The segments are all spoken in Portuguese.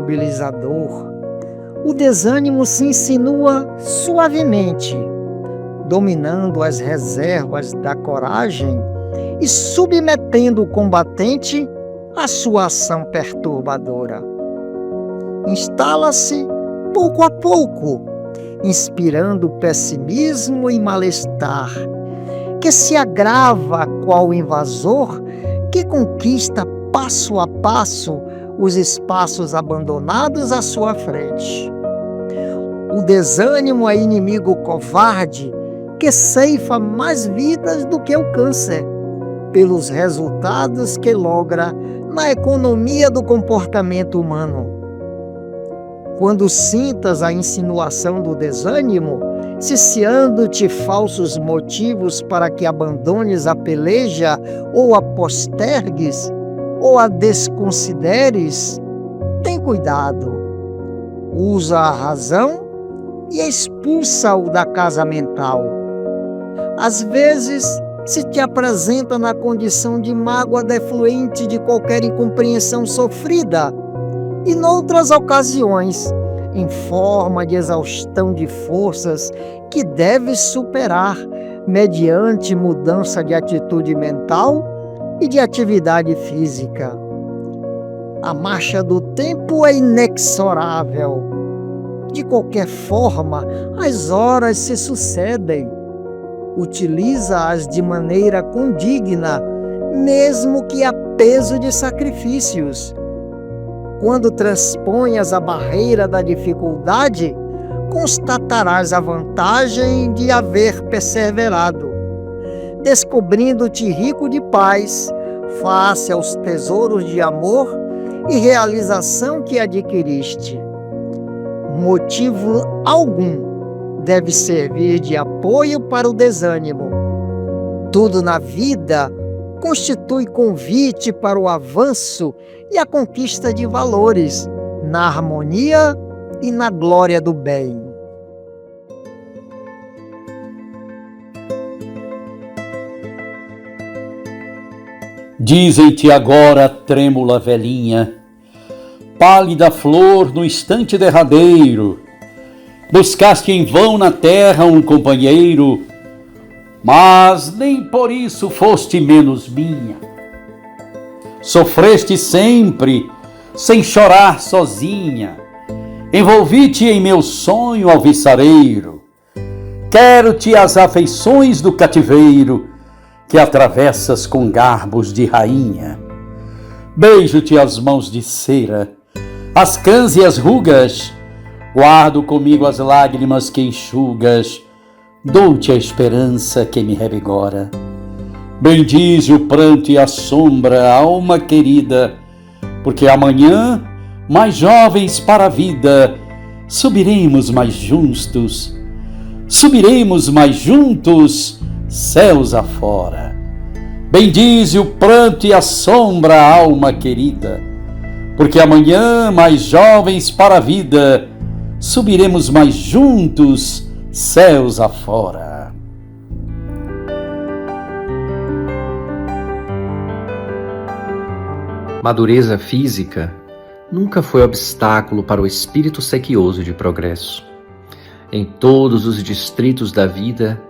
imobilizador, o desânimo se insinua suavemente, dominando as reservas da coragem e submetendo o combatente à sua ação perturbadora. Instala-se pouco a pouco, inspirando pessimismo e mal-estar, que se agrava qual invasor que conquista passo a passo os espaços abandonados à sua frente. O desânimo é inimigo covarde que ceifa mais vidas do que o câncer, pelos resultados que logra na economia do comportamento humano. Quando sintas a insinuação do desânimo, ciciando-te falsos motivos para que abandones a peleja ou a postergues, ou a desconsideres, tem cuidado. Usa a razão e expulsa-o da casa mental. Às vezes, se te apresenta na condição de mágoa defluente de qualquer incompreensão sofrida, e noutras ocasiões, em forma de exaustão de forças que deves superar mediante mudança de atitude mental e de atividade física. A marcha do tempo é inexorável. De qualquer forma, as horas se sucedem. Utiliza-as de maneira condigna, mesmo que a peso de sacrifícios. Quando transponhas a barreira da dificuldade, constatarás a vantagem de haver perseverado, descobrindo-te rico de paz face aos tesouros de amor e realização que adquiriste. Motivo algum deve servir de apoio para o desânimo. Tudo na vida constitui convite para o avanço e a conquista de valores, na harmonia e na glória do bem. Dizem-te agora, trêmula velhinha, pálida flor no instante derradeiro, buscaste em vão na terra um companheiro, mas nem por isso foste menos minha. Sofreste sempre, sem chorar sozinha, envolvi-te em meu sonho alvissareiro, quero-te as afeições do cativeiro, que atravessas com garbos de rainha. Beijo-te as mãos de cera, as cãs e as rugas, guardo comigo as lágrimas que enxugas, dou-te a esperança que me revigora. Bendize o pranto e a sombra, alma querida, porque amanhã, mais jovens para a vida, subiremos mais juntos, céus afora. Bendize o pranto e a sombra, alma querida, porque amanhã, mais jovens para a vida, subiremos mais juntos, céus afora. Madureza física nunca foi obstáculo para o espírito sequioso de progresso. Em todos os distritos da vida,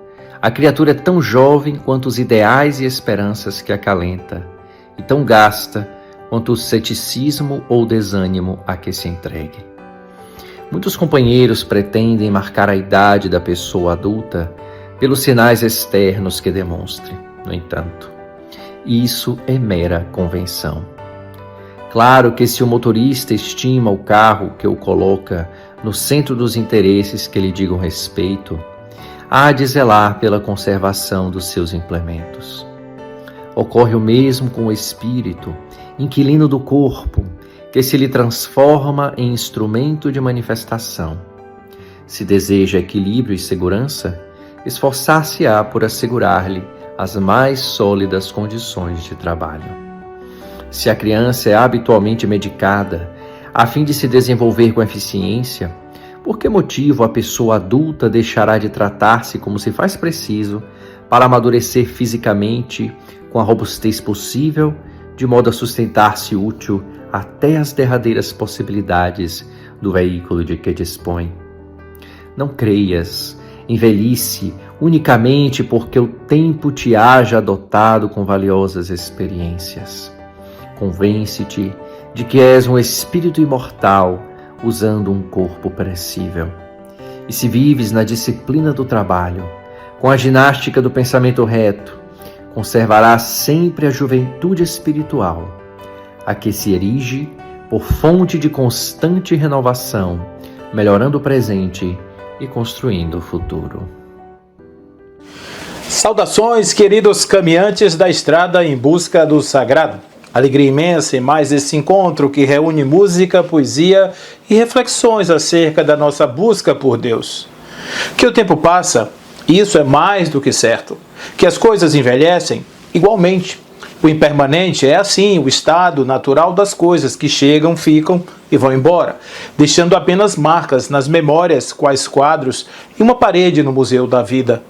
a criatura é tão jovem quanto os ideais e esperanças que acalenta, e tão gasta quanto o ceticismo ou desânimo a que se entregue. Muitos companheiros pretendem marcar a idade da pessoa adulta pelos sinais externos que demonstre. No entanto, isso é mera convenção. Claro que se o motorista estima o carro que o coloca no centro dos interesses que lhe digam respeito, há de zelar pela conservação dos seus implementos. Ocorre o mesmo com o espírito, inquilino do corpo, que se lhe transforma em instrumento de manifestação. Se deseja equilíbrio e segurança, esforçar-se-á por assegurar-lhe as mais sólidas condições de trabalho. Se a criança é habitualmente medicada, a fim de se desenvolver com eficiência, por que motivo a pessoa adulta deixará de tratar-se como se faz preciso para amadurecer fisicamente com a robustez possível, de modo a sustentar-se útil até as derradeiras possibilidades do veículo de que dispõe. Não creias em velhice unicamente porque o tempo te haja adotado com valiosas experiências. Convence-te de que és um espírito imortal usando um corpo perecível. E se vives na disciplina do trabalho, com a ginástica do pensamento reto, conservarás sempre a juventude espiritual, a que se erige por fonte de constante renovação, melhorando o presente e construindo o futuro. Saudações, queridos caminhantes da estrada em busca do sagrado. Alegria imensa em mais esse encontro que reúne música, poesia e reflexões acerca da nossa busca por Deus. Que o tempo passa, isso é mais do que certo. Que as coisas envelhecem, igualmente. O impermanente é assim, o estado natural das coisas que chegam, ficam e vão embora, deixando apenas marcas nas memórias, quais quadros, em uma parede no Museu da Vida.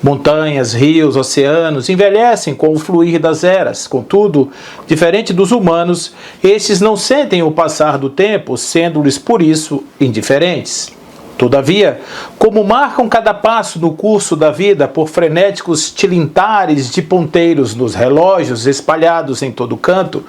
Montanhas, rios, oceanos envelhecem com o fluir das eras. Contudo, diferente dos humanos, estes não sentem o passar do tempo, sendo-lhes por isso indiferentes. Todavia, como marcam cada passo no curso da vida por frenéticos tilintares de ponteiros nos relógios espalhados em todo canto,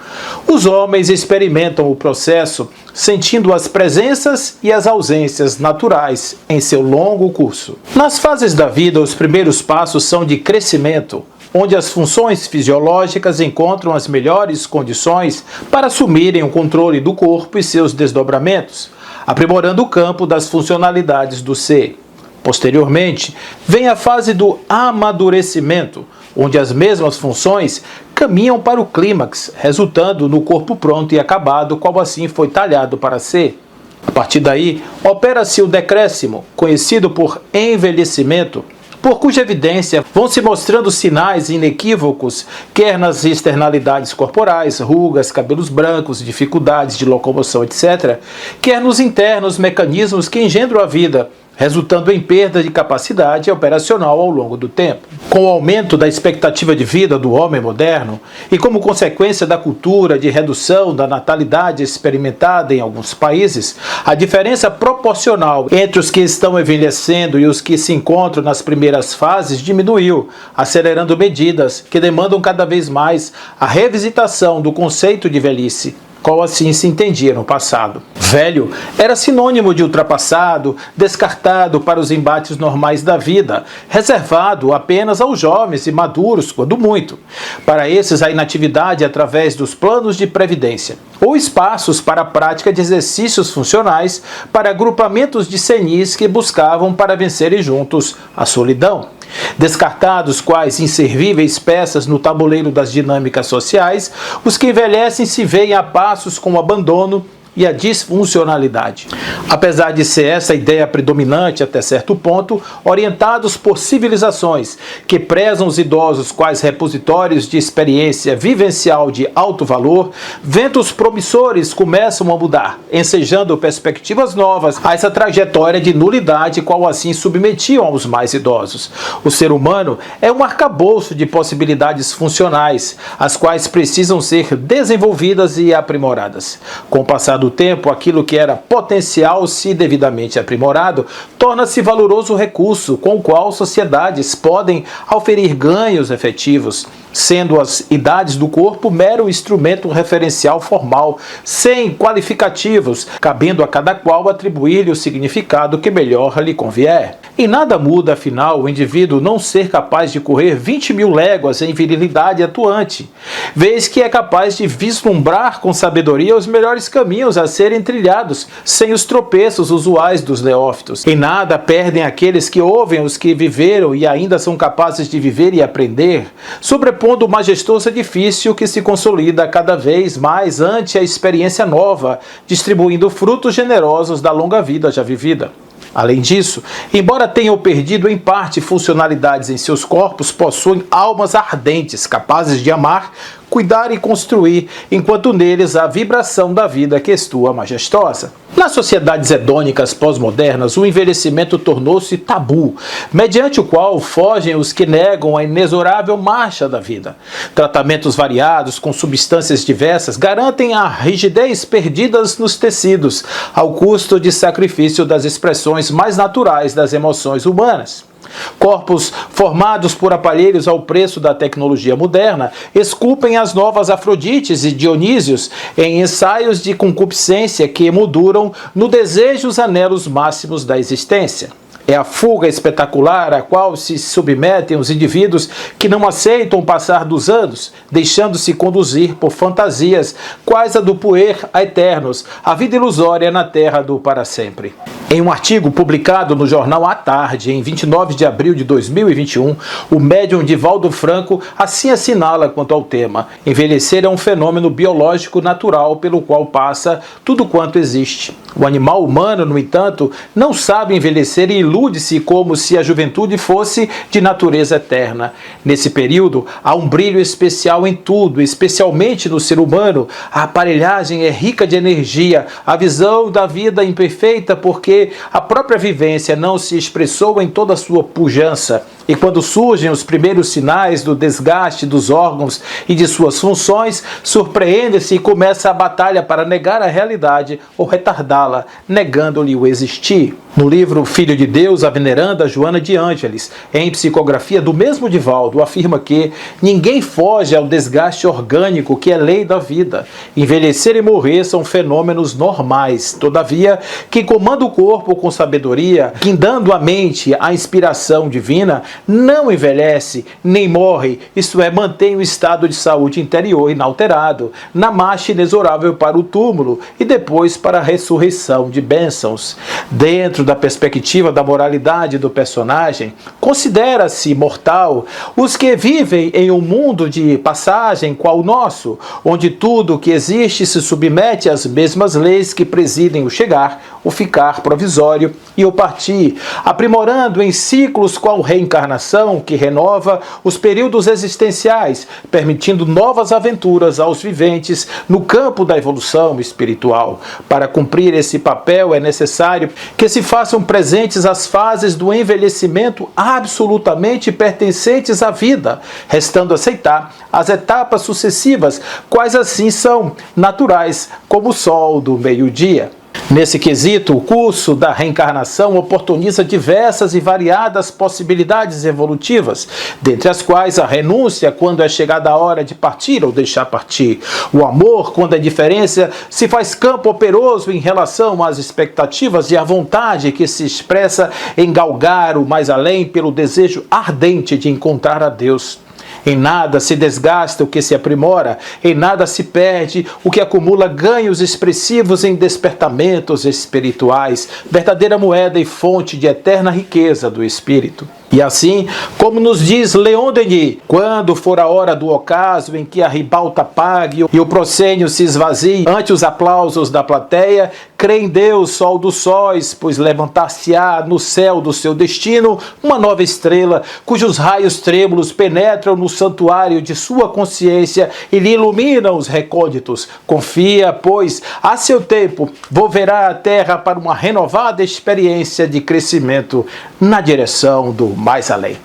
os homens experimentam o processo, sentindo as presenças e as ausências naturais em seu longo curso. Nas fases da vida, os primeiros passos são de crescimento, onde as funções fisiológicas encontram as melhores condições para assumirem o controle do corpo e seus desdobramentos, aprimorando o campo das funcionalidades do ser. Posteriormente, vem a fase do amadurecimento, onde as mesmas funções caminham para o clímax, resultando no corpo pronto e acabado, qual assim foi talhado para ser. A partir daí, opera-se o decréscimo, conhecido por envelhecimento, por cuja evidência vão se mostrando sinais inequívocos, quer nas externalidades corporais, rugas, cabelos brancos, dificuldades de locomoção, etc., quer nos internos mecanismos que engendram a vida, resultando em perda de capacidade operacional ao longo do tempo. Com o aumento da expectativa de vida do homem moderno e como consequência da cultura de redução da natalidade experimentada em alguns países, a diferença proporcional entre os que estão envelhecendo e os que se encontram nas primeiras fases diminuiu, acelerando medidas que demandam cada vez mais a revisitação do conceito de velhice, qual assim se entendia no passado. Velho era sinônimo de ultrapassado, descartado para os embates normais da vida, reservado apenas aos jovens e maduros, quando muito. Para esses, a inatividade através dos planos de previdência, ou espaços para a prática de exercícios funcionais para agrupamentos de senis que buscavam para vencerem juntos a solidão. Descartados quais inservíveis peças no tabuleiro das dinâmicas sociais, os que envelhecem se veem a passos com o abandono e a disfuncionalidade. Apesar de ser essa ideia predominante até certo ponto, orientados por civilizações que prezam os idosos quais repositórios de experiência vivencial de alto valor, ventos promissores começam a mudar, ensejando perspectivas novas a essa trajetória de nulidade qual assim submetiam aos mais idosos. O ser humano é um arcabouço de possibilidades funcionais, as quais precisam ser desenvolvidas e aprimoradas. Com o passar do tempo, aquilo que era potencial, se devidamente aprimorado, torna-se valoroso recurso com o qual sociedades podem auferir ganhos efetivos, sendo as idades do corpo mero instrumento referencial formal, sem qualificativos, cabendo a cada qual atribuir-lhe o significado que melhor lhe convier. E nada muda, afinal, o indivíduo não ser capaz de correr 20.000 léguas em virilidade atuante, vez que é capaz de vislumbrar com sabedoria os melhores caminhos a serem trilhados, sem os tropeços usuais dos neófitos. Em nada perdem aqueles que ouvem os que viveram e ainda são capazes de viver e aprender, sobrepondo o majestoso edifício que se consolida cada vez mais ante a experiência nova, distribuindo frutos generosos da longa vida já vivida. Além disso, embora tenham perdido em parte funcionalidades em seus corpos, possuem almas ardentes, capazes de amar cuidar e construir, enquanto neles a vibração da vida que estua majestosa. Nas sociedades hedônicas pós-modernas, o envelhecimento tornou-se tabu, mediante o qual fogem os que negam a inexorável marcha da vida. Tratamentos variados com substâncias diversas garantem a rigidez perdidas nos tecidos, ao custo de sacrifício das expressões mais naturais das emoções humanas. Corpos formados por aparelhos ao preço da tecnologia moderna esculpem as novas Afrodites e Dionísios em ensaios de concupiscência que emolduram no desejo os anelos máximos da existência. É a fuga espetacular a qual se submetem os indivíduos que não aceitam o passar dos anos, deixando-se conduzir por fantasias, quais a do puer a eternos, a vida ilusória na terra do para sempre. Em um artigo publicado no jornal À Tarde, em 29 de abril de 2021, o médium Divaldo Franco assim assinala quanto ao tema: envelhecer é um fenômeno biológico natural pelo qual passa tudo quanto existe. O animal humano, no entanto, não sabe envelhecer e ilude-se como se a juventude fosse de natureza eterna. Nesse período, há um brilho especial em tudo, especialmente no ser humano. A aparelhagem é rica de energia, a visão da vida imperfeita, porque a própria vivência não se expressou em toda a sua pujança. E quando surgem os primeiros sinais do desgaste dos órgãos e de suas funções, surpreende-se e começa a batalha para negar a realidade ou retardá-la, negando-lhe o existir. No livro Filho de Deus, a veneranda Joana de Ângeles, em psicografia do mesmo Divaldo, afirma que ninguém foge ao desgaste orgânico que é lei da vida. Envelhecer e morrer são fenômenos normais. Todavia, quem comanda o corpo com sabedoria, guindando a mente à inspiração divina, não envelhece nem morre, isto é, mantém o estado de saúde interior inalterado, na marcha inexorável para o túmulo e depois para a ressurreição de bênçãos. Dentro da perspectiva da moralidade do personagem, considera-se mortal os que vivem em um mundo de passagem qual o nosso, onde tudo o que existe se submete às mesmas leis que presidem o chegar, o ficar provisório e o partir, aprimorando em ciclos qual reencarnação que renova os períodos existenciais, permitindo novas aventuras aos viventes no campo da evolução espiritual. Para cumprir esse papel é necessário que se façam presentes as fases do envelhecimento absolutamente pertencentes à vida, restando aceitar as etapas sucessivas, quais assim são naturais como o sol do meio-dia. Nesse quesito, o curso da reencarnação oportuniza diversas e variadas possibilidades evolutivas, dentre as quais a renúncia quando é chegada a hora de partir ou deixar partir, o amor quando a indiferença se faz campo operoso em relação às expectativas e a vontade que se expressa em galgar o mais além pelo desejo ardente de encontrar a Deus. Em nada se desgasta o que se aprimora, em nada se perde o que acumula ganhos expressivos em despertamentos espirituais, verdadeira moeda e fonte de eterna riqueza do espírito. E assim, como nos diz Leon Denis, quando for a hora do ocaso em que a ribalta pague e o proscênio se esvazie ante os aplausos da plateia, crê em Deus, sol dos sóis, pois levantar-se-á no céu do seu destino uma nova estrela, cujos raios trêmulos penetram no santuário de sua consciência e lhe iluminam os recônditos. Confia, pois, a seu tempo, volverá a terra para uma renovada experiência de crescimento na direção do mais além.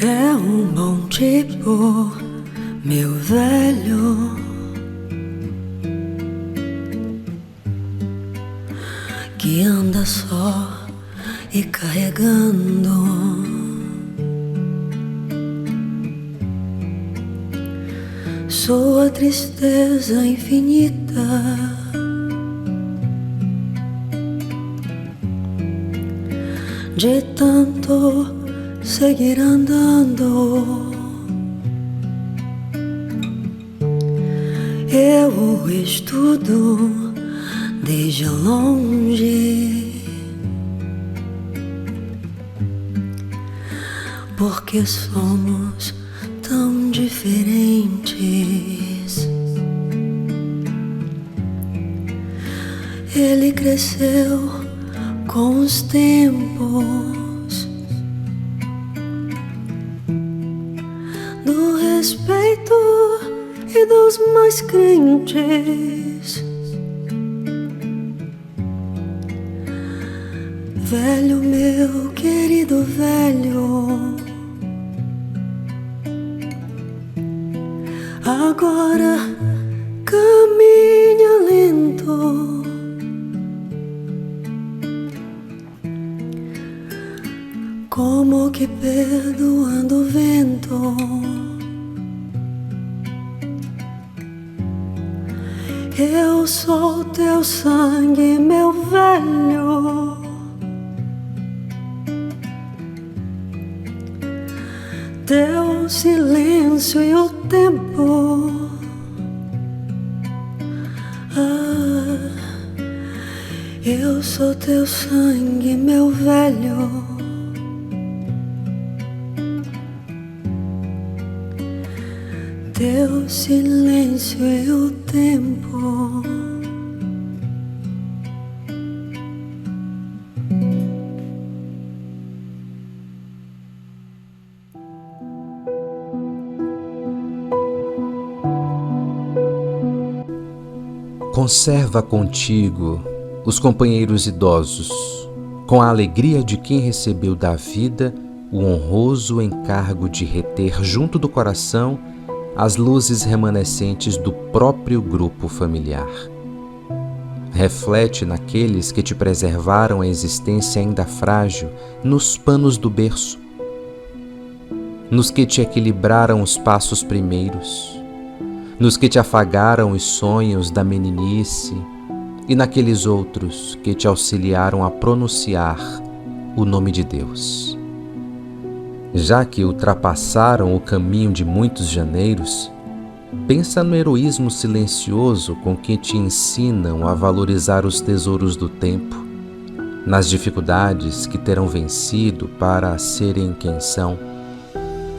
É bom tipo, meu velho, que anda só e carregando sua tristeza infinita, de tanto seguir andando. Eu estudo desde longe, porque somos tão diferentes. ele cresceu com os tempos, do respeito e dos mais crentes. Velho, meu querido velho, agora caminha lento, como que perdoando o vento. Eu sou teu sangue, meu velho, teu silêncio e o tempo. Eu sou teu sangue, meu velho, teu silêncio e o tempo. Conserva contigo os companheiros idosos, com a alegria de quem recebeu da vida o honroso encargo de reter junto do coração as luzes remanescentes do próprio grupo familiar. Reflete naqueles que te preservaram a existência ainda frágil nos panos do berço, nos que te equilibraram os passos primeiros, nos que te afagaram os sonhos da meninice e naqueles outros que te auxiliaram a pronunciar o nome de Deus. Já que ultrapassaram o caminho de muitos janeiros, pensa no heroísmo silencioso com que te ensinam a valorizar os tesouros do tempo, nas dificuldades que terão vencido para serem quem são,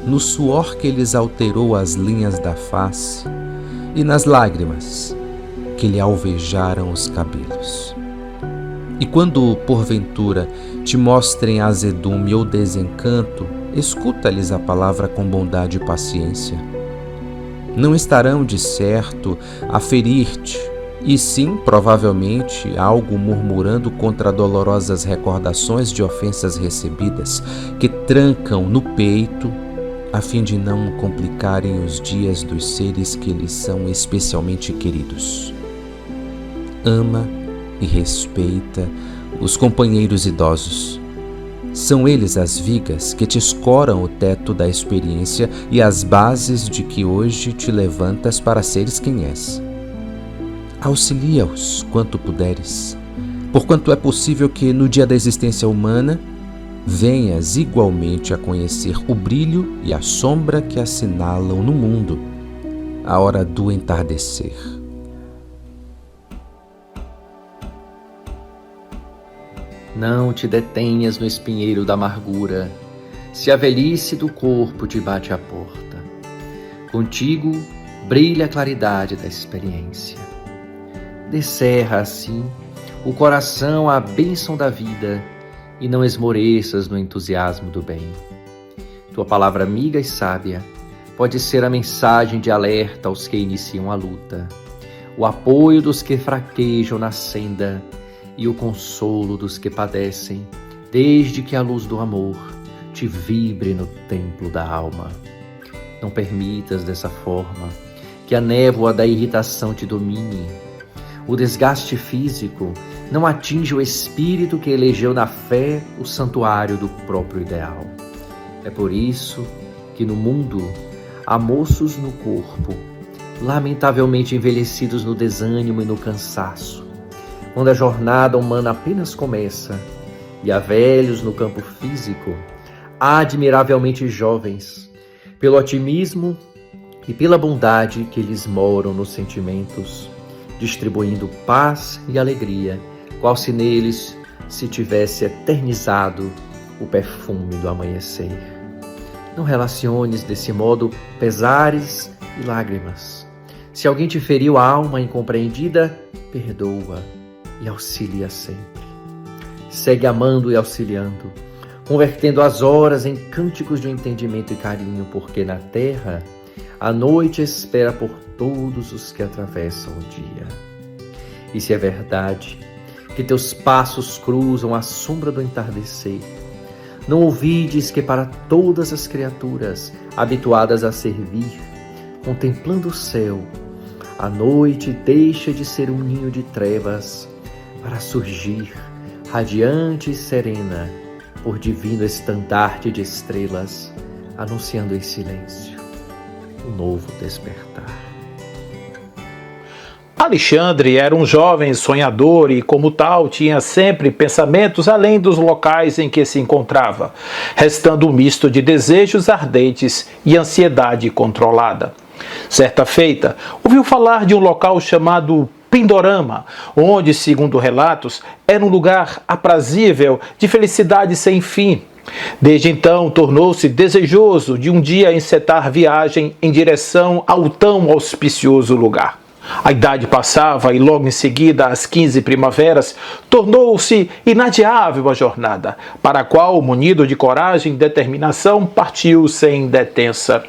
no suor que lhes alterou as linhas da face e nas lágrimas que lhe alvejaram os cabelos. E quando, porventura, te mostrem azedume ou desencanto, escuta-lhes a palavra com bondade e paciência. Não estarão, de certo, a ferir-te, e sim, provavelmente, algo murmurando contra dolorosas recordações de ofensas recebidas que trancam no peito a fim de não complicarem os dias dos seres que lhes são especialmente queridos. Ama e respeita os companheiros idosos. São eles as vigas que te escoram o teto da experiência e as bases de que hoje te levantas para seres quem és. Auxilia-os quanto puderes, porquanto é possível que no dia da existência humana venhas igualmente a conhecer o brilho e a sombra que assinalam no mundo a hora do entardecer. Não te detenhas no espinheiro da amargura, se a velhice do corpo te bate à porta. Contigo brilha a claridade da experiência. Descerra assim o coração à bênção da vida e não esmoreças no entusiasmo do bem. Tua palavra amiga e sábia pode ser a mensagem de alerta aos que iniciam a luta, o apoio dos que fraquejam na senda e o consolo dos que padecem, desde que a luz do amor te vibre no templo da alma. Não permitas dessa forma que a névoa da irritação te domine. O desgaste físico não atinge o espírito que elegeu na fé o santuário do próprio ideal. É por isso que no mundo há moços no corpo, lamentavelmente envelhecidos no desânimo e no cansaço, quando a jornada humana apenas começa, e há velhos no campo físico, admiravelmente jovens, pelo otimismo e pela bondade que lhes moram nos sentimentos, distribuindo paz e alegria, qual se neles se tivesse eternizado o perfume do amanhecer. Não relaciones desse modo pesares e lágrimas. Se alguém te feriu a alma incompreendida, perdoa e auxilia sempre. Segue amando e auxiliando, convertendo as horas em cânticos de entendimento e carinho, porque na terra a noite espera por todos os que atravessam o dia. E se é verdade que teus passos cruzam a sombra do entardecer, não ouvides que para todas as criaturas habituadas a servir, contemplando o céu, a noite deixa de ser um ninho de trevas para surgir, radiante e serena, por divino estandarte de estrelas, anunciando em silêncio o novo despertar. Alexandre era um jovem sonhador e, como tal, tinha sempre pensamentos além dos locais em que se encontrava, restando um misto de desejos ardentes e ansiedade controlada. Certa feita, ouviu falar de um local chamado Pindorama, onde, segundo relatos, era um lugar aprazível de felicidade sem fim. Desde então, tornou-se desejoso de um dia encetar viagem em direção ao tão auspicioso lugar. A idade passava e logo em seguida, às 15 primaveras, tornou-se inadiável a jornada, para a qual, munido de coragem e determinação, partiu sem detença.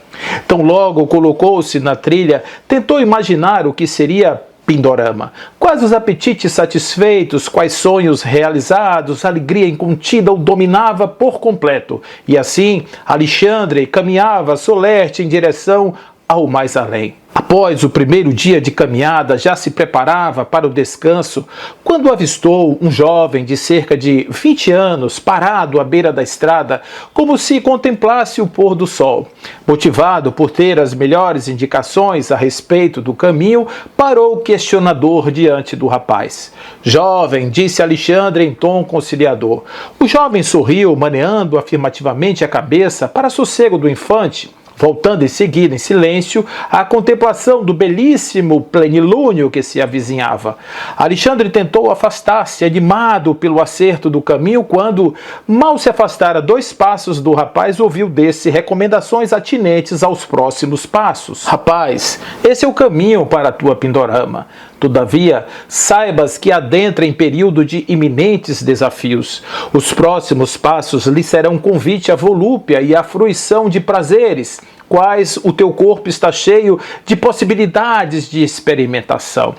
Tão logo colocou-se na trilha, tentou imaginar o que seria Pindorama. Quais os apetites satisfeitos, quais sonhos realizados, a alegria incontida o dominava por completo. E assim, Alexandre caminhava solerte em direção ao mais além. Após o primeiro dia de caminhada, já se preparava para o descanso, quando avistou um jovem de cerca de 20 anos parado à beira da estrada, como se contemplasse o pôr do sol. Motivado por ter as melhores indicações a respeito do caminho, parou questionador diante do rapaz. Jovem, disse Alexandre em tom conciliador. O jovem sorriu, maneando afirmativamente a cabeça para sossego do infante, voltando em seguida, em silêncio, à contemplação do belíssimo plenilúnio que se avizinhava. Alexandre tentou afastar-se, animado pelo acerto do caminho, quando, mal se afastara 2 passos do rapaz, ouviu desse recomendações atinentes aos próximos passos. Rapaz, esse é o caminho para a tua Pindorama. Todavia, saibas que adentra em período de iminentes desafios. Os próximos passos lhe serão convite à volúpia e à fruição de prazeres, quais o teu corpo está cheio de possibilidades de experimentação.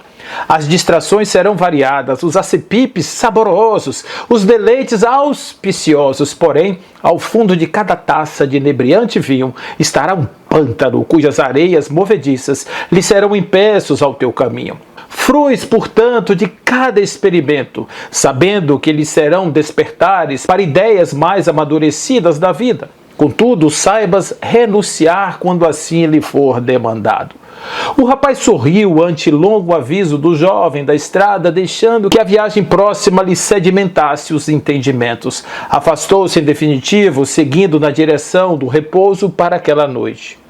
As distrações serão variadas, os acepipes saborosos, os deleites auspiciosos, porém, ao fundo de cada taça de inebriante vinho estará um pântano, cujas areias movediças lhe serão empeços ao teu caminho. Fruis, portanto, de cada experimento, sabendo que lhes serão despertares para ideias mais amadurecidas da vida. Contudo, saibas renunciar quando assim lhe for demandado. O rapaz sorriu ante longo aviso do jovem da estrada, deixando que a viagem próxima lhe sedimentasse os entendimentos. Afastou-se em definitivo, seguindo na direção do repouso para aquela noite.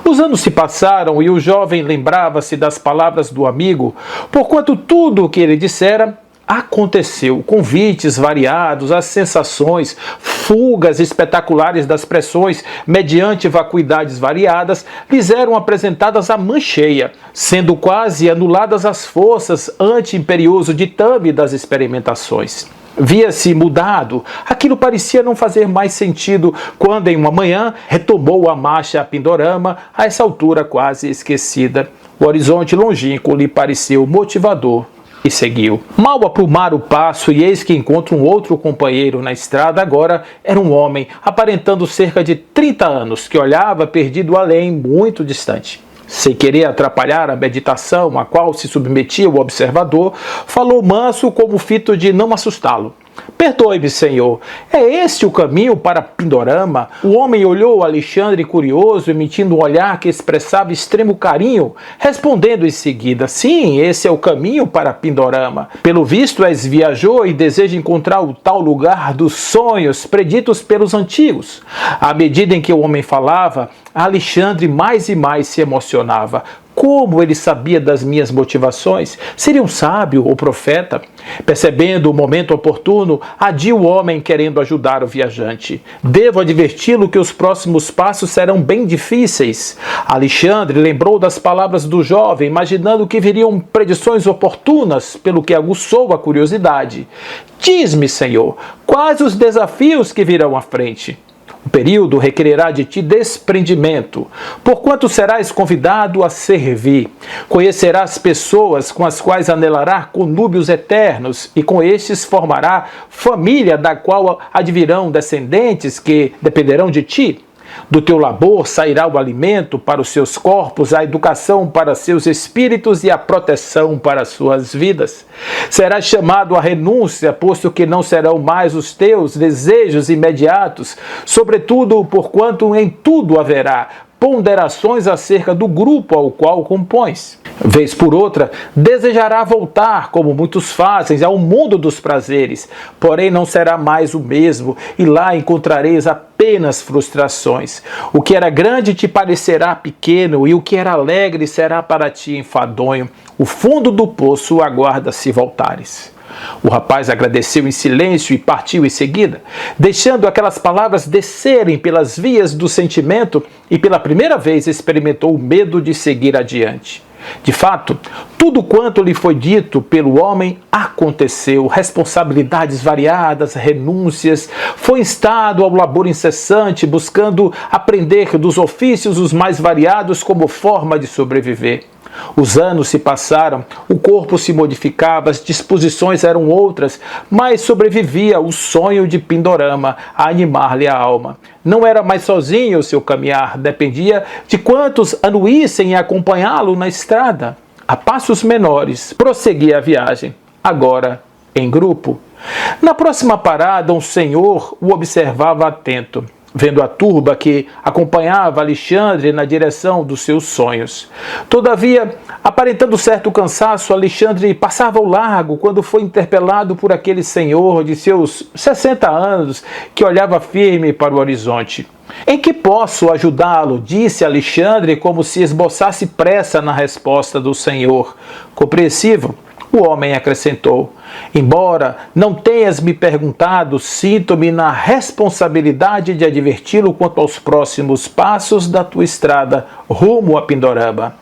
Os anos se passaram e o jovem lembrava-se das palavras do amigo, porquanto tudo o que ele dissera aconteceu. Convites variados, as sensações, fugas espetaculares das pressões, mediante vacuidades variadas, lhes eram apresentadas à mão cheia, sendo quase anuladas as forças ante imperioso ditame das experimentações. Via-se mudado, aquilo parecia não fazer mais sentido quando em uma manhã retomou a marcha a Pindorama, a essa altura quase esquecida. O horizonte longínquo lhe pareceu motivador e seguiu. Mal aprumara o passo e eis que encontra um outro companheiro na estrada. Agora era um homem, aparentando cerca de 30 anos, que olhava perdido além, muito distante. Sem querer atrapalhar a meditação a qual se submetia o observador, falou manso como fito de não assustá-lo. Perdoe-me, senhor, é este o caminho para Pindorama? O homem olhou Alexandre curioso, emitindo um olhar que expressava extremo carinho, respondendo em seguida, sim, esse é o caminho para Pindorama. Pelo visto és viajor e deseja encontrar o tal lugar dos sonhos preditos pelos antigos. À medida em que o homem falava, Alexandre mais e mais se emocionava. Como ele sabia das minhas motivações? Seria um sábio ou profeta? Percebendo o momento oportuno, adia o homem querendo ajudar o viajante. Devo adverti-lo que os próximos passos serão bem difíceis. Alexandre lembrou das palavras do jovem, imaginando que viriam predições oportunas, pelo que aguçou a curiosidade. Diz-me, Senhor, quais os desafios que virão à frente? O período requererá de ti desprendimento, porquanto serás convidado a servir. Conhecerás pessoas com as quais anelará conúbios eternos, e com estes formará família da qual advirão descendentes que dependerão de ti. Do teu labor sairá o alimento para os seus corpos, a educação para seus espíritos e a proteção para suas vidas. Serás chamado à renúncia, posto que não serão mais os teus desejos imediatos, sobretudo porquanto em tudo haverá ponderações acerca do grupo ao qual compões. Vez por outra, desejará voltar, como muitos fazem, ao mundo dos prazeres, porém não será mais o mesmo, e lá encontrareis apenas frustrações. O que era grande te parecerá pequeno, e o que era alegre será para ti enfadonho. O fundo do poço aguarda se voltares. O rapaz agradeceu em silêncio e partiu em seguida, deixando aquelas palavras descerem pelas vias do sentimento, e pela primeira vez experimentou o medo de seguir adiante. De fato, tudo quanto lhe foi dito pelo homem aconteceu. Responsabilidades variadas, renúncias, foi instado ao labor incessante, buscando aprender dos ofícios os mais variados como forma de sobreviver. Os anos se passaram, o corpo se modificava, as disposições eram outras, mas sobrevivia o sonho de Pindorama a animar-lhe a alma. Não era mais sozinho o seu caminhar, dependia de quantos anuíssem em acompanhá-lo na estrada. A passos menores, prosseguia a viagem, agora em grupo. Na próxima parada, um senhor o observava atento, vendo a turba que acompanhava Alexandre na direção dos seus sonhos. Todavia, aparentando certo cansaço, Alexandre passava ao largo quando foi interpelado por aquele senhor de seus 60 anos que olhava firme para o horizonte. Em que posso ajudá-lo? Disse Alexandre, como se esboçasse pressa na resposta do senhor. Compreensivo, o homem acrescentou: embora não tenhas me perguntado, sinto-me na responsabilidade de adverti-lo quanto aos próximos passos da tua estrada rumo a Pindorama.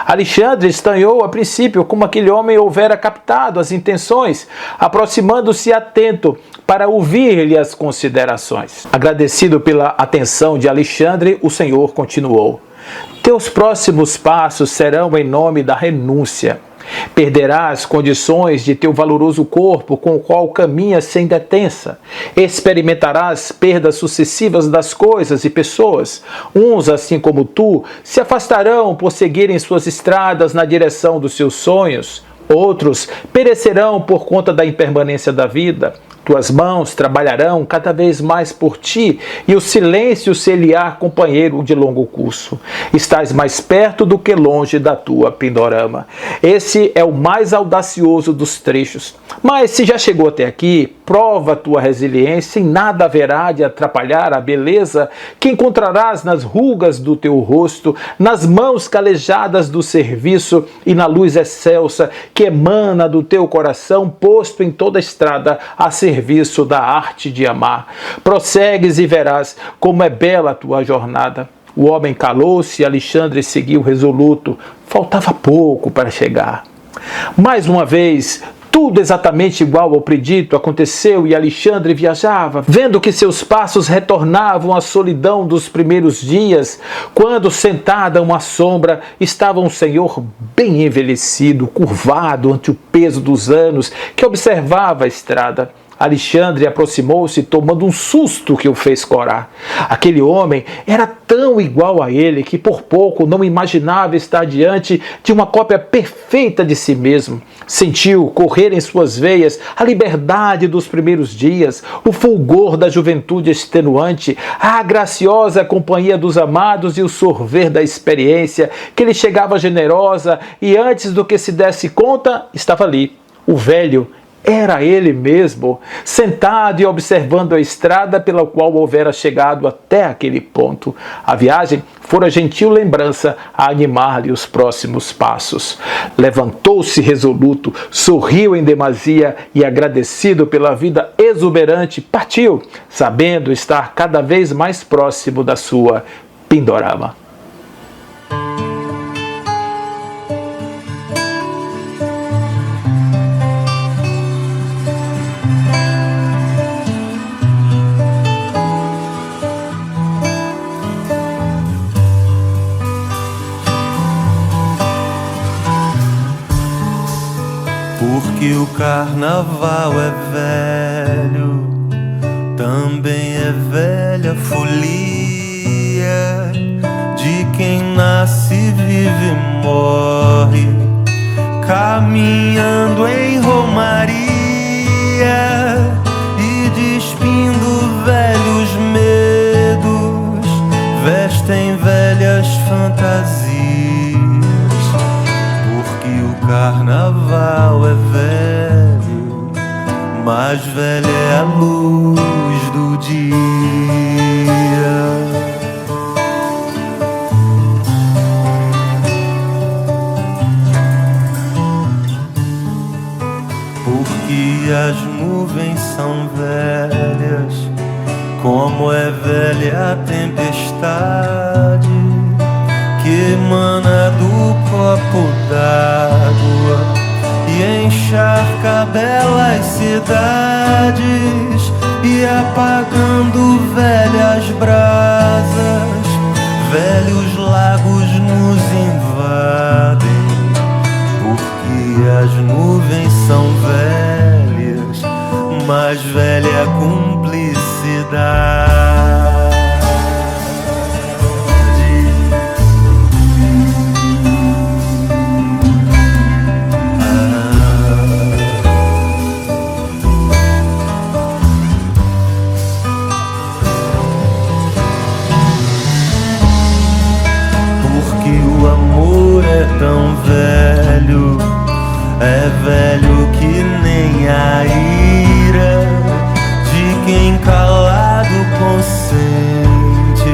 Alexandre estranhou a princípio como aquele homem houvera captado as intenções, aproximando-se atento para ouvir-lhe as considerações. Agradecido pela atenção de Alexandre, o senhor continuou: teus próximos passos serão em nome da renúncia. Perderás condições de teu valoroso corpo com o qual caminhas sem detença. Experimentarás perdas sucessivas das coisas e pessoas. Uns, assim como tu, se afastarão por seguirem suas estradas na direção dos seus sonhos. Outros perecerão por conta da impermanência da vida. Tuas mãos trabalharão cada vez mais por ti, e o silêncio ser-lhe-á companheiro de longo curso. Estás mais perto do que longe da tua Pindorama. Esse é o mais audacioso dos trechos. Mas se já chegou até aqui, prova a tua resiliência, e nada haverá de atrapalhar a beleza que encontrarás nas rugas do teu rosto, nas mãos calejadas do serviço e na luz excelsa que emana do teu coração, posto em toda a estrada a serviço da arte de amar. Prossegues e verás como é bela a tua jornada. O homem calou-se e Alexandre seguiu resoluto. Faltava pouco para chegar. Mais uma vez, tudo exatamente igual ao predito aconteceu, e Alexandre viajava, vendo que seus passos retornavam à solidão dos primeiros dias, quando, sentada a uma sombra, estava um senhor bem envelhecido, curvado ante o peso dos anos, que observava a estrada. Alexandre aproximou-se, tomando um susto que o fez corar. Aquele homem era tão igual a ele que por pouco não imaginava estar diante de uma cópia perfeita de si mesmo. Sentiu correr em suas veias a liberdade dos primeiros dias, o fulgor da juventude extenuante, a graciosa companhia dos amados e o sorver da experiência que lhe chegava generosa, e antes do que se desse conta, estava ali, o velho, era ele mesmo, sentado e observando a estrada pela qual houvera chegado até aquele ponto. A viagem fora gentil lembrança a animar-lhe os próximos passos. Levantou-se resoluto, sorriu em demasia e, agradecido pela vida exuberante, partiu, sabendo estar cada vez mais próximo da sua Pindorama. Porque o carnaval é velho, também é velha a folia de quem nasce, vive e morre, caminhando em romaria e despindo velhos medos, vestem velhas fantasias. O carnaval é velho, mais velha é a luz do dia. Porque as nuvens são velhas, como é velha a tempestade que emana do copo d'água e encharca belas cidades e apagando velhas brasas, velhos lagos nos invadem. Porque as nuvens são velhas, mais velha é a cumplicidade. Tão velho, é velho que nem a ira de quem calado consente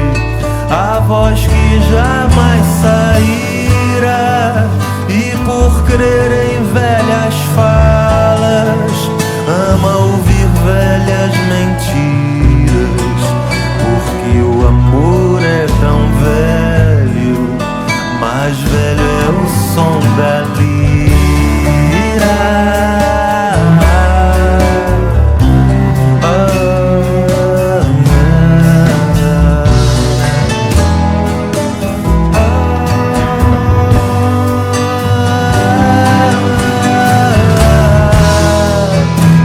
a voz que jamais saíra, e por crer em velhas falas ama ouvir velhas mentiras. Porque o amor é tão velho, mais velho é o som da lira.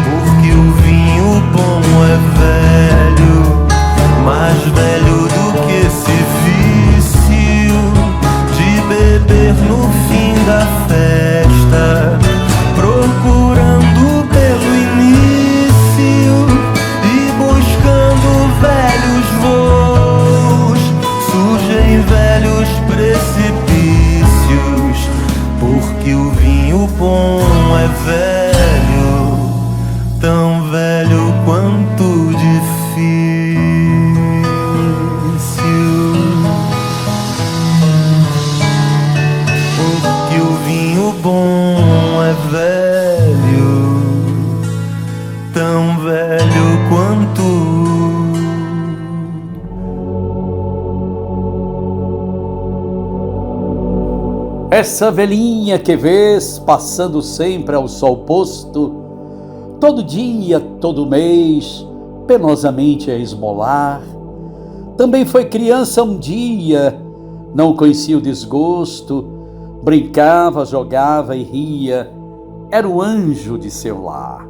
Porque o vinho bom é velho, mais velho do que esse vício de beber no fim da festa, procurando pelo início e buscando velhos voos, surgem velhos precipícios. Porque o vinho bom é velho, tão velho quanto difícil. Porque o vinho bom é velho, tão velho quanto. Essa velhinha que vês passando sempre ao sol posto, todo dia, todo mês, penosamente a esmolar, também foi criança um dia, não conhecia o desgosto, brincava, jogava e ria, era o anjo de seu lar.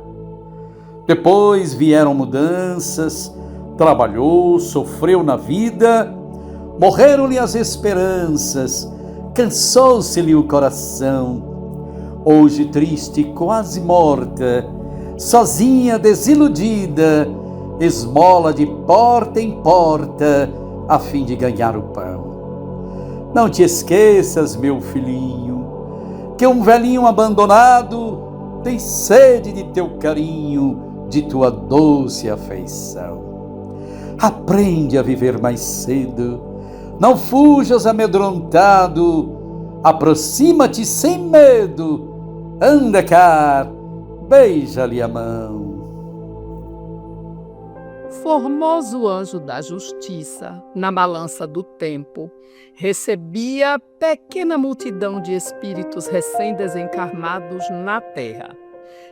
Depois vieram mudanças, trabalhou, sofreu na vida, morreram-lhe as esperanças, cansou-se-lhe o coração. Hoje triste, quase morta, sozinha, desiludida, esmola de porta em porta, a fim de ganhar o pão. Não te esqueças, meu filhinho, que um velhinho abandonado tem sede de teu carinho, de tua doce afeição. Aprende a viver mais cedo, não fujas amedrontado, aproxima-te sem medo, anda cá, beija-lhe a mão. Formoso anjo da justiça, na balança do tempo, recebia pequena multidão de espíritos recém-desencarnados na terra.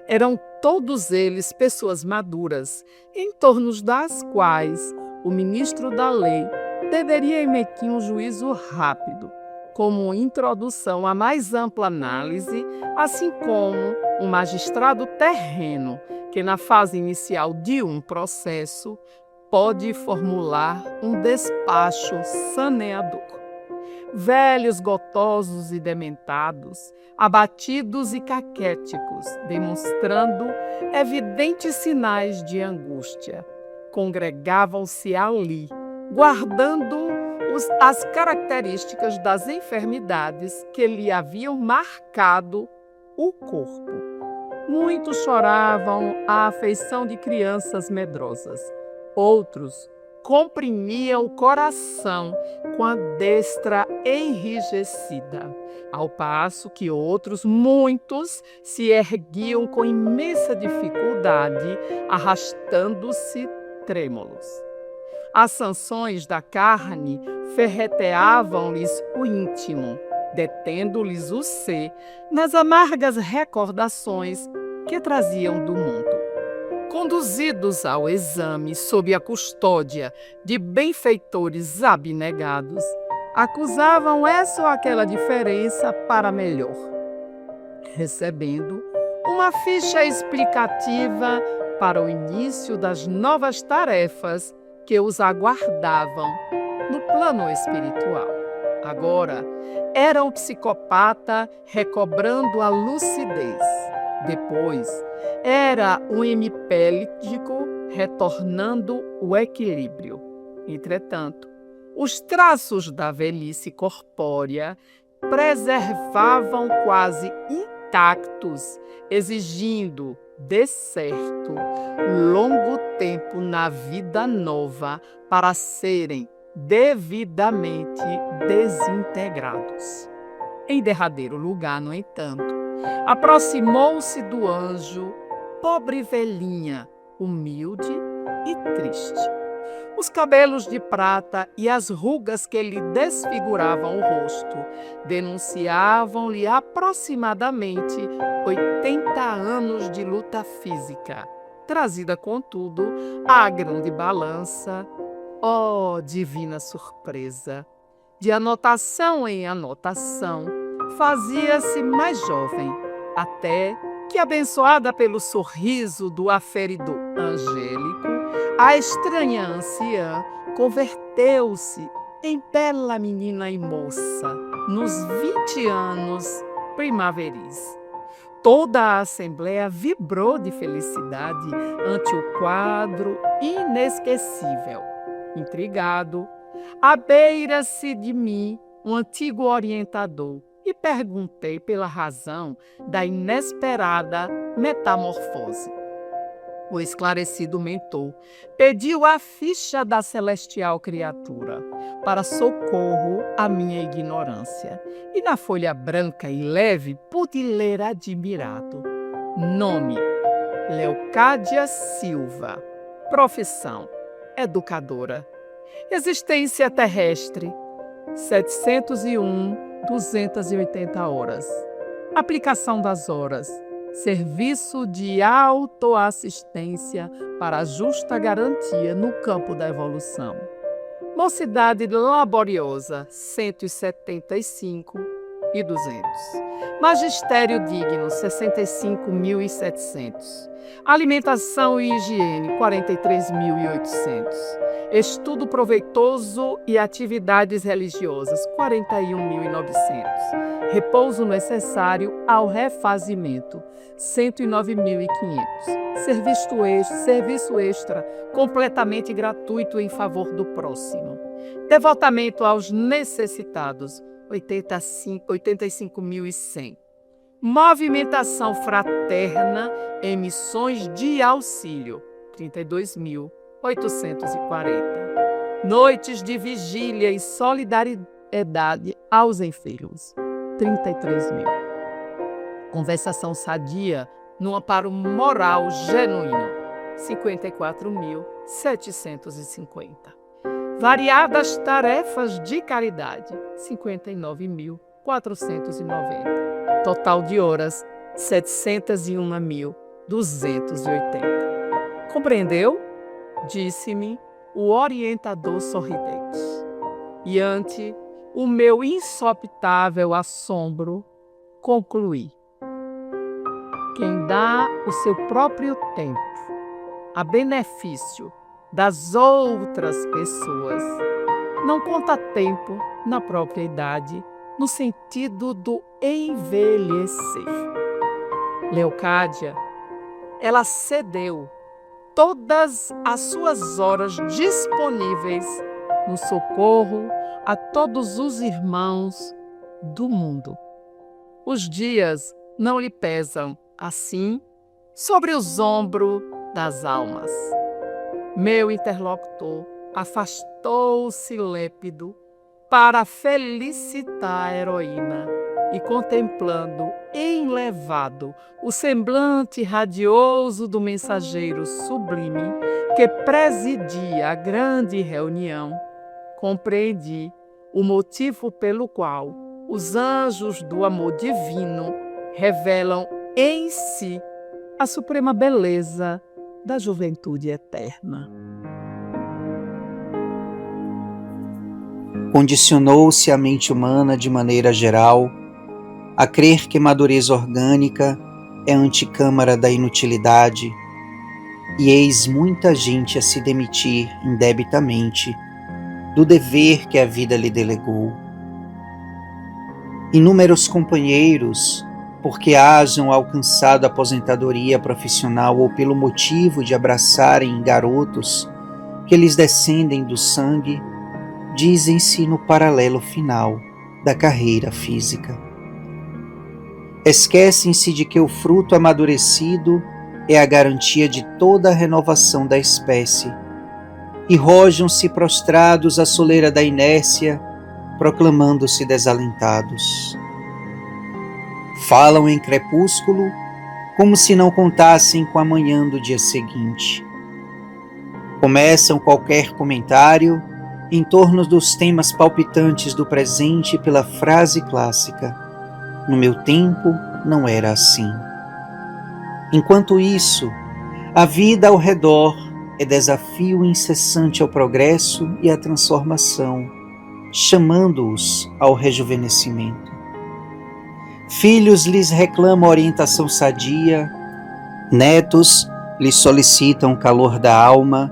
Eram todos eles pessoas maduras, em torno das quais o ministro da lei deveria emitir um juízo rápido, como introdução à mais ampla análise, assim como um magistrado terreno que, na fase inicial de um processo, pode formular um despacho saneador. Velhos gotosos e dementados, abatidos e caquéticos, demonstrando evidentes sinais de angústia, congregavam-se ali, guardando as características das enfermidades que lhe haviam marcado o corpo. Muitos choravam à afeição de crianças medrosas. Outros comprimiam o coração com a destra enrijecida, ao passo que outros, muitos, se erguiam com imensa dificuldade, arrastando-se trêmulos. As sanções da carne ferreteavam-lhes o íntimo, detendo-lhes o ser nas amargas recordações que traziam do mundo. Conduzidos ao exame sob a custódia de benfeitores abnegados, acusavam essa ou aquela diferença para melhor, recebendo uma ficha explicativa para o início das novas tarefas que os aguardavam no plano espiritual. Agora, era o psicopata recobrando a lucidez. Depois, era o hemiplégico retornando o equilíbrio. Entretanto, os traços da velhice corpórea preservavam quase intactos, exigindo, de certo, longo tempo na vida nova para serem devidamente desintegrados. Em derradeiro lugar, no entanto, aproximou-se do anjo, pobre velhinha, humilde e triste. Os cabelos de prata e as rugas que lhe desfiguravam o rosto denunciavam-lhe aproximadamente 80 anos de luta física, trazida, contudo, à grande balança. Oh, divina surpresa! De anotação em anotação, fazia-se mais jovem, até que, abençoada pelo sorriso do aferidor angélico, a estranha anciã converteu-se em bela menina e moça, nos 20 anos primaveris. Toda a assembleia vibrou de felicidade ante o quadro inesquecível. Intrigado, abeira-se de mim um antigo orientador e perguntei pela razão da inesperada metamorfose. O esclarecido mentor pediu a ficha da celestial criatura para socorro à minha ignorância, e na folha branca e leve pude ler admirado: nome, Leocádia Silva. Profissão, educadora. Existência terrestre, 701.280 horas. Aplicação das horas, serviço de autoassistência para a justa garantia no campo da evolução. Mocidade laboriosa, 175.200. Magistério digno, 65.700. Alimentação e higiene, 43.800. Estudo proveitoso e atividades religiosas, 41.900. Repouso necessário ao refazimento, 109.500. Serviço extra completamente gratuito em favor do próximo. Devotamento aos necessitados, 85.100. Movimentação fraterna em missões de auxílio, 32.840. Noites de vigília e solidariedade aos enfermos, 33 mil. Conversação sadia no amparo moral genuíno, 54.750. Variadas tarefas de caridade, 59.490. Total de horas, 701.280. Compreendeu? Disse-me o orientador sorridente. E ante o meu insopitável assombro, concluí. Quem dá o seu próprio tempo a benefício das outras pessoas não conta tempo na própria idade, no sentido do envelhecer. Leocádia, ela cedeu todas as suas horas disponíveis no socorro a todos os irmãos do mundo. Os dias não lhe pesam, assim, sobre os ombros das almas. Meu interlocutor afastou-se lépido para felicitar a heroína e, contemplando enlevado o semblante radioso do mensageiro sublime que presidia a grande reunião, compreendi o motivo pelo qual os anjos do amor divino revelam em si a suprema beleza da juventude eterna. Condicionou-se a mente humana de maneira geral a crer que madureza orgânica é a anticâmara da inutilidade, e eis muita gente a se demitir indebitamente do dever que a vida lhe delegou. Inúmeros companheiros, porque hajam alcançado a aposentadoria profissional ou pelo motivo de abraçarem garotos que lhes descendem do sangue, dizem-se no paralelo final da carreira física. Esquecem-se de que o fruto amadurecido é a garantia de toda a renovação da espécie e rojam-se prostrados à soleira da inércia, proclamando-se desalentados. Falam em crepúsculo como se não contassem com a manhã do dia seguinte. Começam qualquer comentário em torno dos temas palpitantes do presente pela frase clássica: no meu tempo não era assim. Enquanto isso, a vida ao redor é desafio incessante ao progresso e à transformação, chamando-os ao rejuvenescimento. Filhos lhes reclamam orientação sadia, netos lhes solicitam o calor da alma,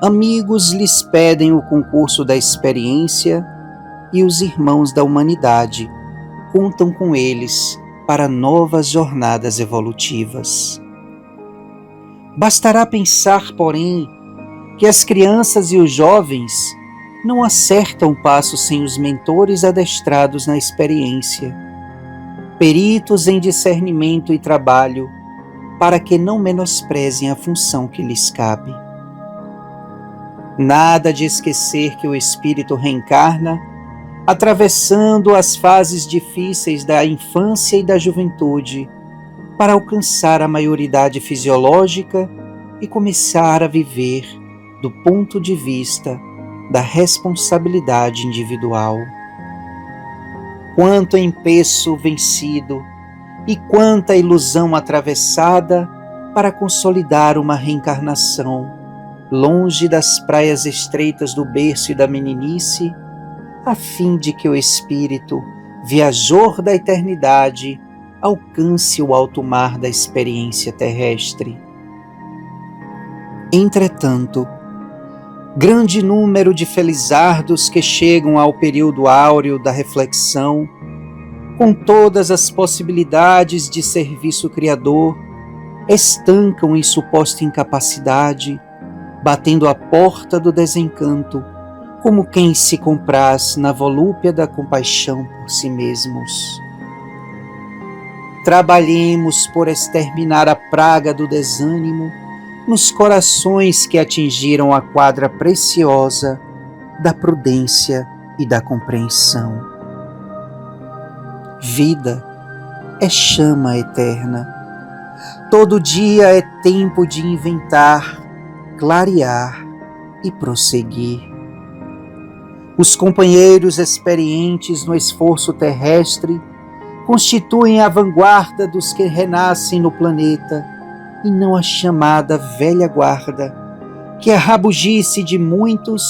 amigos lhes pedem o concurso da experiência e os irmãos da humanidade contam com eles para novas jornadas evolutivas. Bastará pensar, porém, que as crianças e os jovens não acertam o passo sem os mentores adestrados na experiência, peritos em discernimento e trabalho, para que não menosprezem a função que lhes cabe. Nada de esquecer que o espírito reencarna, atravessando as fases difíceis da infância e da juventude, para alcançar a maioridade fisiológica e começar a viver do ponto de vista da responsabilidade individual. Quanto empeço vencido e quanta ilusão atravessada para consolidar uma reencarnação longe das praias estreitas do berço e da meninice, a fim de que o espírito, viajor da eternidade, alcance o alto mar da experiência terrestre. Entretanto, grande número de felizardos que chegam ao período áureo da reflexão, com todas as possibilidades de serviço criador, estancam em suposta incapacidade, batendo a porta do desencanto, como quem se compraz na volúpia da compaixão por si mesmos. trabalhemos por exterminar a praga do desânimo nos corações que atingiram a quadra preciosa da prudência e da compreensão. Vida é chama eterna. Todo dia é tempo de inventar, clarear e prosseguir. Os companheiros experientes no esforço terrestre constituem a vanguarda dos que renascem no planeta e não a chamada velha guarda, que a rabugice de muitos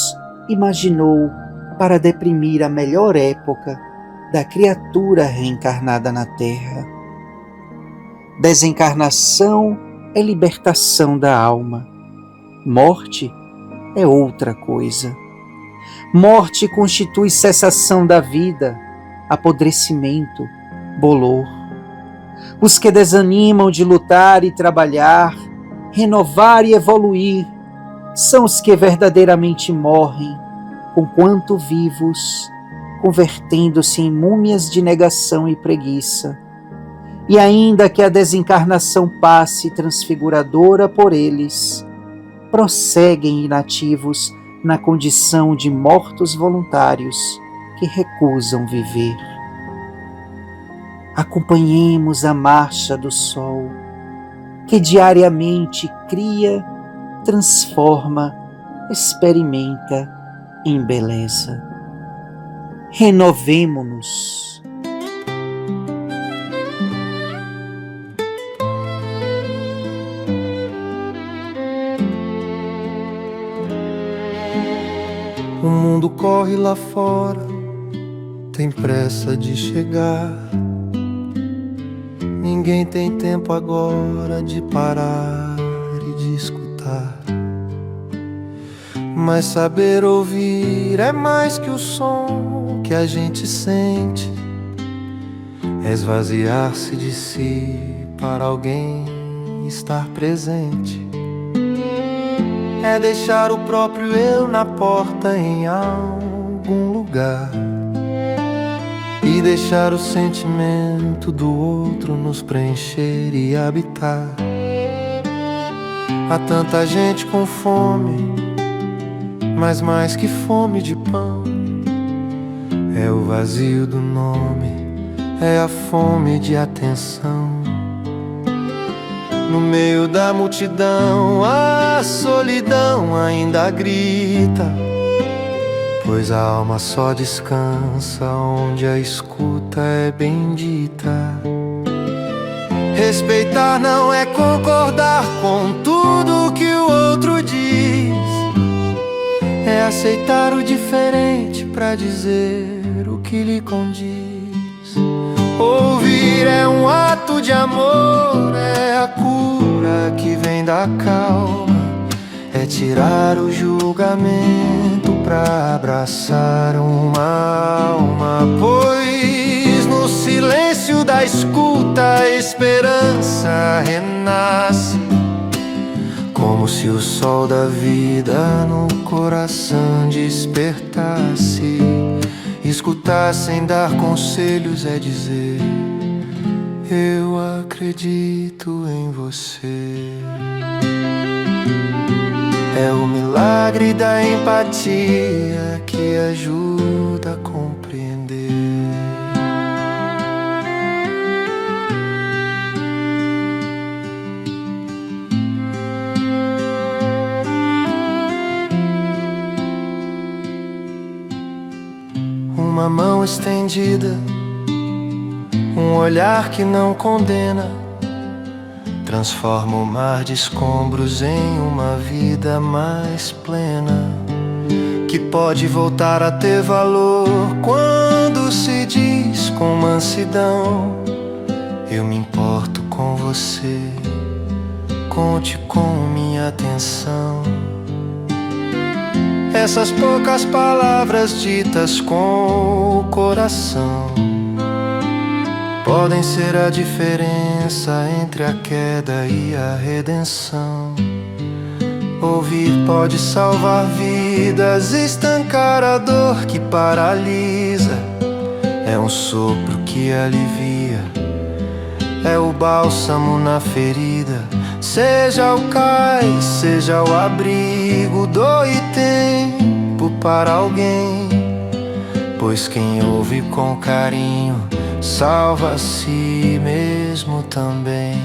imaginou para deprimir a melhor época da criatura reencarnada na Terra. Desencarnação é libertação da alma. Morte é outra coisa. Morte constitui cessação da vida, apodrecimento, bolor. Os que desanimam de lutar e trabalhar, renovar e evoluir, são os que verdadeiramente morrem, conquanto vivos, convertendo-se em múmias de negação e preguiça. E ainda que a desencarnação passe transfiguradora por eles, prosseguem inativos na condição de mortos voluntários que recusam viver. Acompanhemos a marcha do sol, que diariamente cria, transforma, experimenta, embeleza. Renovemo-nos. O mundo corre lá fora, tem pressa de chegar. Ninguém tem tempo agora de parar e de escutar. Mas saber ouvir é mais que o som que a gente sente. É esvaziar-se de si para alguém estar presente. É deixar o próprio eu na porta em algum lugar e deixar o sentimento do outro nos preencher e habitar. Há tanta gente com fome, mas mais que fome de pão, é o vazio do nome, é a fome de atenção. No meio da multidão, a solidão ainda grita, pois a alma só descansa onde a escuta é bendita. Respeitar não é concordar com tudo que o outro diz, é aceitar o diferente pra dizer o que lhe condiz. Ouvir é um ato de amor, é a cura que vem da calma, é tirar o julgamento pra abraçar uma alma. Pois no silêncio da escuta a esperança renasce, como se o sol da vida no coração despertasse. Escutar sem dar conselhos é dizer: eu acredito em você. É o milagre da empatia que ajuda a compreender. Uma mão estendida, um olhar que não condena, transforma o mar de escombros em uma vida mais plena, que pode voltar a ter valor quando se diz com mansidão: eu me importo com você, conte com minha atenção. Essas poucas palavras ditas com o coração podem ser a diferença entre a queda e a redenção. Ouvir pode salvar vidas, estancar a dor que paralisa. É um sopro que alivia, é o bálsamo na ferida. Seja o cais, seja o abrigo, doe tempo para alguém, pois quem ouve com carinho salva a si mesmo também.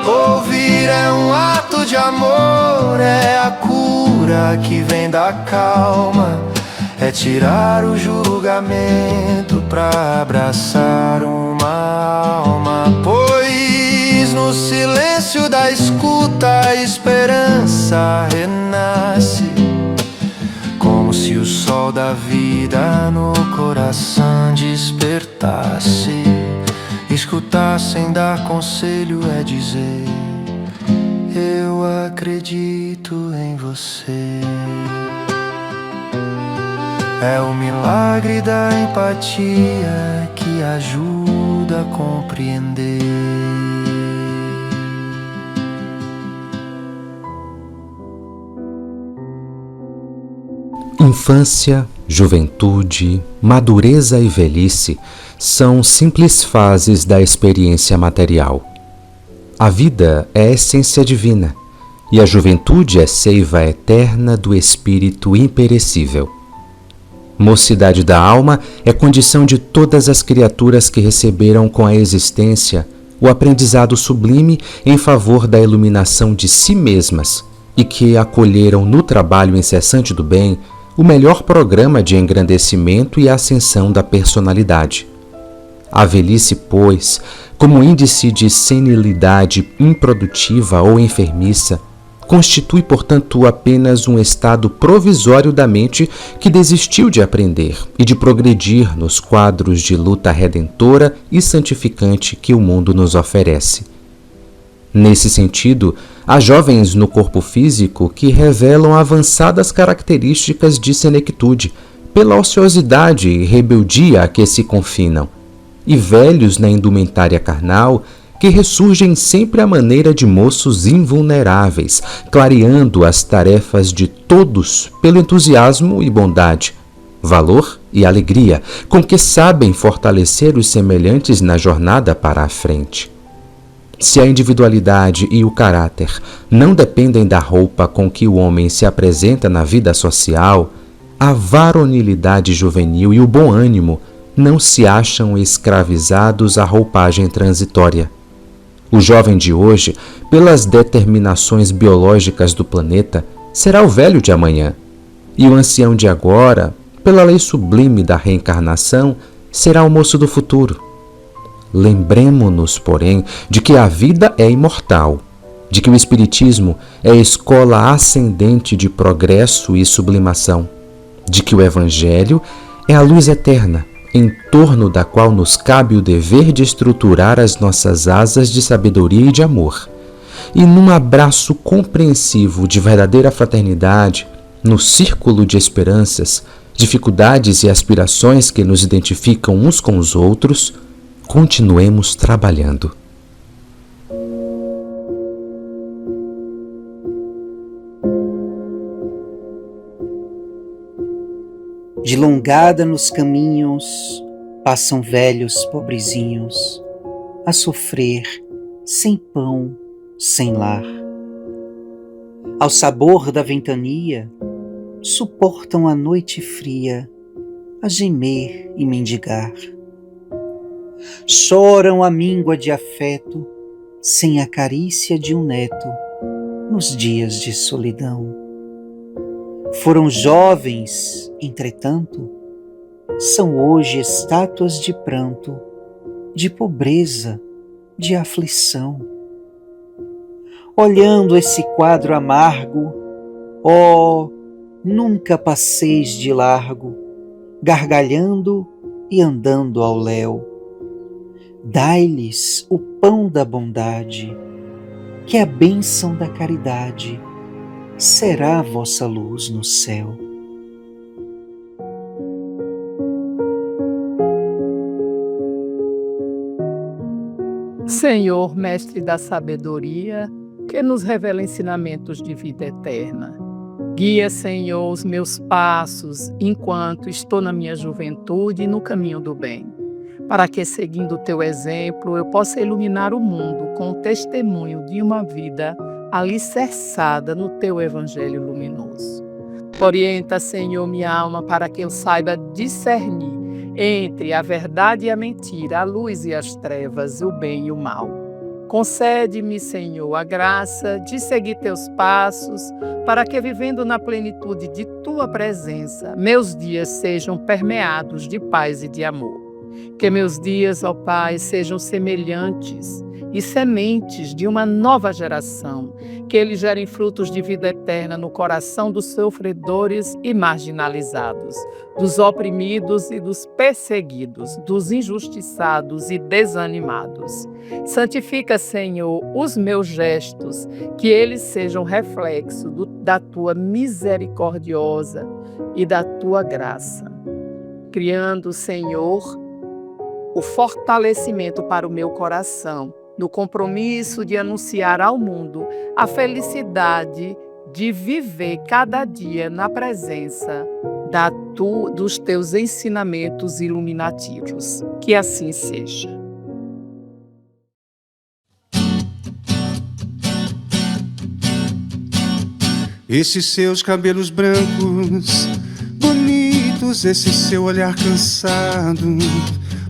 Ouvir é um ato de amor, é a cura que vem da calma, é tirar o julgamento pra abraçar uma alma. Pois no silêncio da escuta a esperança renasce, como se o sol da vida no coração despertasse. Escutar sem dar conselho é dizer: eu acredito em você. É o milagre da empatia que ajuda a compreender. Infância, juventude, madureza e velhice são simples fases da experiência material. A vida é a essência divina e a juventude é seiva eterna do espírito imperecível. Mocidade da alma é condição de todas as criaturas que receberam com a existência o aprendizado sublime em favor da iluminação de si mesmas e que acolheram no trabalho incessante do bem o melhor programa de engrandecimento e ascensão da personalidade. A velhice, pois, como índice de senilidade improdutiva ou enfermiça, constitui, portanto, apenas um estado provisório da mente que desistiu de aprender e de progredir nos quadros de luta redentora e santificante que o mundo nos oferece. Nesse sentido, há jovens no corpo físico que revelam avançadas características de senectude, pela ociosidade e rebeldia a que se confinam, e velhos na indumentária carnal que ressurgem sempre à maneira de moços invulneráveis, clareando as tarefas de todos pelo entusiasmo e bondade, valor e alegria com que sabem fortalecer os semelhantes na jornada para a frente. Se a individualidade e o caráter não dependem da roupa com que o homem se apresenta na vida social, a varonilidade juvenil e o bom ânimo não se acham escravizados à roupagem transitória. O jovem de hoje, pelas determinações biológicas do planeta, será o velho de amanhã, e o ancião de agora, pela lei sublime da reencarnação, será o moço do futuro. Lembremo-nos, porém, de que a vida é imortal, de que o Espiritismo é a escola ascendente de progresso e sublimação, de que o Evangelho é a luz eterna, em torno da qual nos cabe o dever de estruturar as nossas asas de sabedoria e de amor. E num abraço compreensivo de verdadeira fraternidade, no círculo de esperanças, dificuldades e aspirações que nos identificam uns com os outros, continuemos trabalhando. De longada nos caminhos passam velhos pobrezinhos a sofrer sem pão, sem lar. Ao sabor da ventania suportam a noite fria a gemer e mendigar. Choram a míngua de afeto sem a carícia de um neto nos dias de solidão. Foram jovens, entretanto, são hoje estátuas de pranto, de pobreza, de aflição. Olhando esse quadro amargo, oh, nunca passeis de largo, gargalhando e andando ao léu. Dai-lhes o pão da bondade, que a bênção da caridade será a vossa luz no céu. Senhor, Mestre da sabedoria, que nos revela ensinamentos de vida eterna. Guia, Senhor, os meus passos enquanto estou na minha juventude e no caminho do bem, para que, seguindo o teu exemplo, eu possa iluminar o mundo com o testemunho de uma vida alicerçada no teu evangelho luminoso. Orienta, Senhor, minha alma, para que eu saiba discernir entre a verdade e a mentira, a luz e as trevas, o bem e o mal. Concede-me, Senhor, a graça de seguir teus passos, para que, vivendo na plenitude de tua presença, meus dias sejam permeados de paz e de amor. Que meus dias, ó Pai, sejam semelhantes e sementes de uma nova geração, que eles gerem frutos de vida eterna no coração dos sofredores e marginalizados, dos oprimidos e dos perseguidos, dos injustiçados e desanimados. Santifica, Senhor, os meus gestos, que eles sejam reflexo da tua misericordiosa e da tua graça. Criando, Senhor, o fortalecimento para o meu coração, no compromisso de anunciar ao mundo a felicidade de viver cada dia na presença dos teus ensinamentos iluminativos. Que assim seja. Esses seus cabelos brancos, bonitos, esse seu olhar cansado,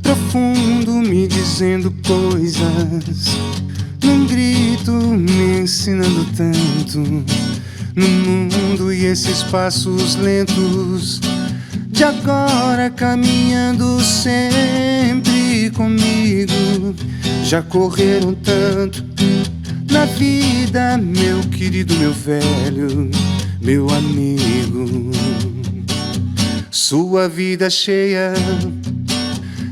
profundo, me dizendo coisas, num grito, me ensinando tanto, no mundo, e esses passos lentos, de agora caminhando sempre comigo, já correram tanto na vida, meu querido, meu velho, meu amigo. Sua vida cheia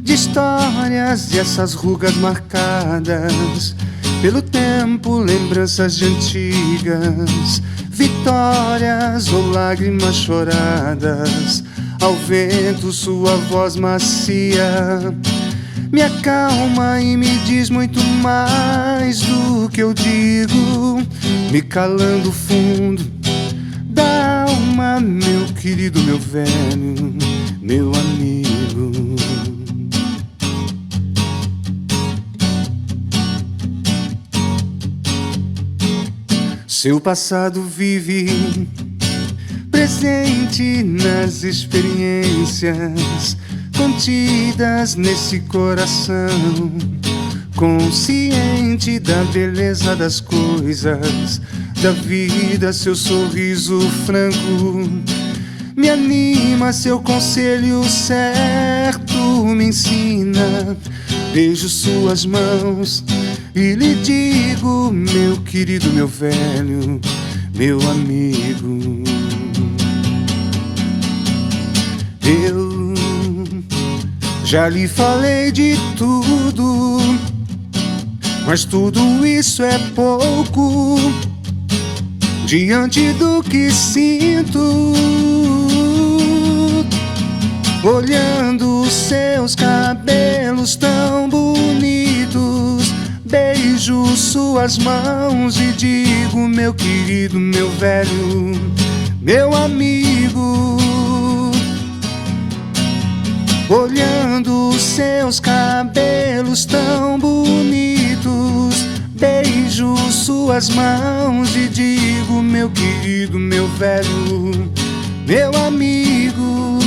de histórias, e essas rugas marcadas pelo tempo, lembranças de antigas vitórias ou lágrimas choradas ao vento. Sua voz macia me acalma e me diz muito mais do que eu digo, me calando fundo da alma, meu querido, meu velho, meu amigo. Seu passado vive presente nas experiências contidas nesse coração, consciente da beleza das coisas, da vida. Seu sorriso franco me anima, seu conselho certo me ensina. Beijo suas mãos e lhe digo, meu querido, meu velho, meu amigo. Eu já lhe falei de tudo, mas tudo isso é pouco diante do que sinto, olhando os seus cabelos tão bonitos. Beijo suas mãos e digo, meu querido, meu velho, meu amigo. Olhando os seus cabelos tão bonitos, beijo suas mãos e digo, meu querido, meu velho, meu amigo.